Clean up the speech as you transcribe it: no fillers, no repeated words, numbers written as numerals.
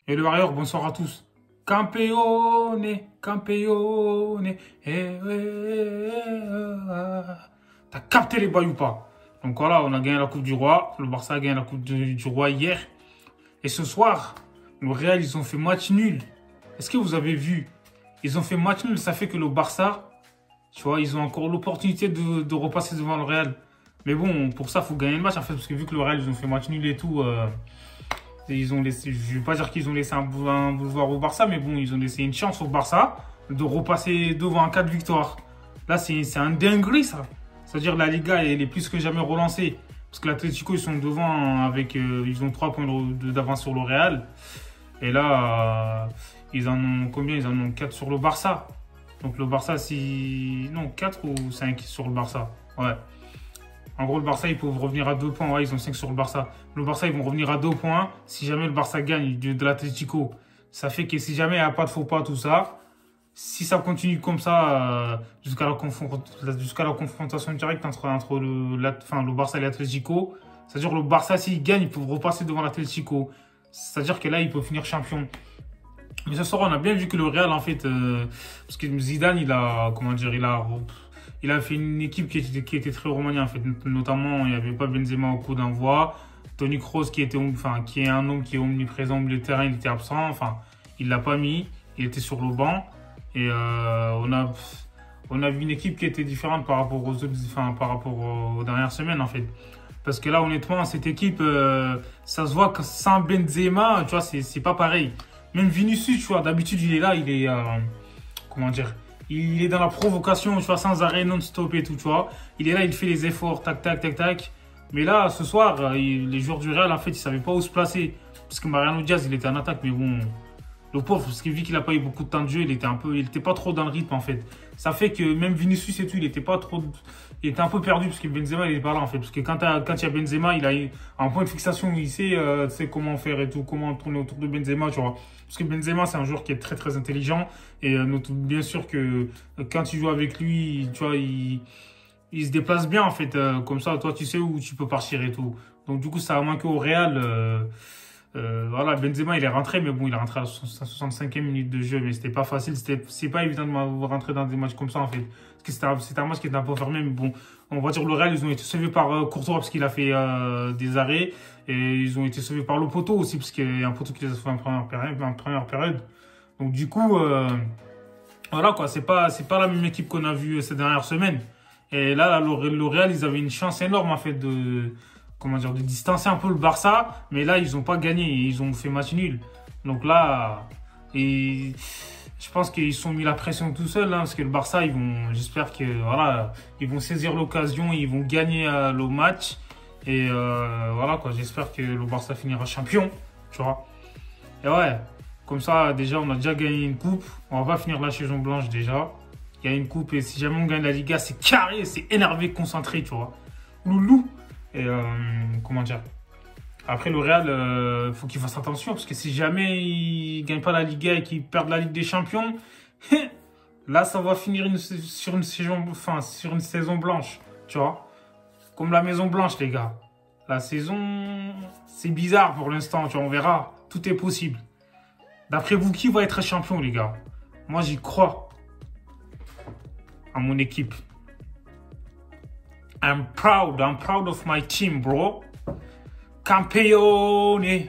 Et le warrior, bonsoir à tous. Campeone, campeone, T'as capté les bails ou pas? Donc voilà, on a gagné la Coupe du Roi. Le Barça a gagné la Coupe du Roi hier. Et ce soir, le Real, ils ont fait match nul. Est-ce que vous avez vu? Ils ont fait match nul. Ça fait que le Barça, tu vois, ils ont encore l'opportunité de repasser devant le Real. Mais bon, pour ça, il faut gagner le match en fait. Parce que vu que le Real, ils ont fait match nul et tout... Et ils ont laissé, je ne vais pas dire qu'ils ont laissé un boulevard au Barça, mais bon, ils ont laissé une chance au Barça de repasser devant en 4 victoires. Là, c'est un dinguerie, ça. C'est-à-dire la Liga, elle est plus que jamais relancée. Parce que l'Atlético, ils sont devant avec... ils ont 3 points d'avance sur le Real. Et là, ils en ont combien? Ils en ont 4 sur le Barça. Donc le Barça, si... Non, 4 ou 5 sur le Barça. Ouais. En gros, le Barça, ils peuvent revenir à 2 points. Ouais, ils ont 5 sur le Barça. Le Barça, ils vont revenir à 2 points si jamais le Barça gagne de l'Atlético. Ça fait que si jamais il n'y a pas de faux pas, tout ça, si ça continue comme ça jusqu'à la confrontation directe entre le Barça et l'Atlético, c'est-à-dire le Barça, s'il gagne, ils peuvent repasser devant l'Atlético. C'est-à-dire que là, ils peuvent finir champion. Mais ce soir, on a bien vu que le Real, en fait, parce que Zidane, il a fait une équipe qui était très remaniée, en fait. Notamment, il n'y avait pas Benzema au coup d'envoi. Toni Kroos, qui est un homme qui est omniprésent au milieu de terrain, il était absent. Enfin, il ne l'a pas mis. Il était sur le banc. Et on a vu une équipe qui était différente par rapport aux dernières semaines, en fait. Parce que là, honnêtement, cette équipe, ça se voit que sans Benzema, tu vois, c'est pas pareil. Même Vinicius, tu vois, d'habitude, il est là, il est... comment dire? Il est dans la provocation, tu vois, sans arrêt, non-stop et tout, tu vois. Il est là, il fait les efforts, tac, tac, tac, tac. Mais là, ce soir, les joueurs du Real, en fait, ils ne savaient pas où se placer. Parce que Mariano Diaz, il était en attaque, mais bon, le pauvre, parce que vu qu'il n'a pas eu beaucoup de temps de jeu, il était pas trop dans le rythme, en fait. Ça fait que même Vinicius et tout, il était un peu perdu, parce que Benzema, il n'est pas là, en fait. Parce que quand il y a Benzema, il a un point de fixation, il sait comment faire et tout, comment tourner autour de Benzema, tu vois. Parce que Benzema, c'est un joueur qui est très, très intelligent. Et bien sûr que quand tu joues avec lui, tu vois, il se déplace bien, en fait. Comme ça, toi, tu sais où tu peux partir et tout. Donc, du coup, ça a manqué au Real. Voilà, Benzema, il est rentré, mais bon, il est rentré à la 65e minute de jeu. Mais c'était pas facile. C'est pas évident de rentrer dans des matchs comme ça, en fait. Parce que c'était un match qui était un peu fermé. Mais bon, on va dire le Real, ils ont été sauvés par Courtois parce qu'il a fait des arrêts. Et ils ont été sauvés par le poteau aussi, parce qu'il y a un poteau qui les a sauvés en première période. Donc, du coup, voilà, quoi. C'est pas la même équipe qu'on a vue ces dernières semaines. Et là, le Real, ils avaient une chance énorme, en fait, de distancer un peu le Barça. Mais là, ils n'ont pas gagné. Ils ont fait match nul. Donc là, je pense qu'ils se sont mis la pression tout seuls, hein, parce que le Barça, j'espère que, voilà, ils vont saisir l'occasion, ils vont gagner le match. Et voilà, quoi, j'espère que le Barça finira champion, tu vois. Et ouais, comme ça, déjà, on a déjà gagné une coupe. On va pas finir la saison blanche, déjà. Il y a une coupe, et si jamais on gagne la Liga, c'est carré, c'est énervé, concentré, tu vois. Loulou. Et comment dire? Après, le Real, faut qu'il fasse attention, parce que si jamais il gagne pas la Liga et qu'il perd la Ligue des Champions, là, ça va finir sur une saison blanche, tu vois. Comme la Maison Blanche, les gars. La saison, c'est bizarre pour l'instant, tu vois, on verra. Tout est possible. D'après vous, qui va être champion, les gars? Moi, j'y crois. À mon équipe. I'm proud of my team, bro. Campeone.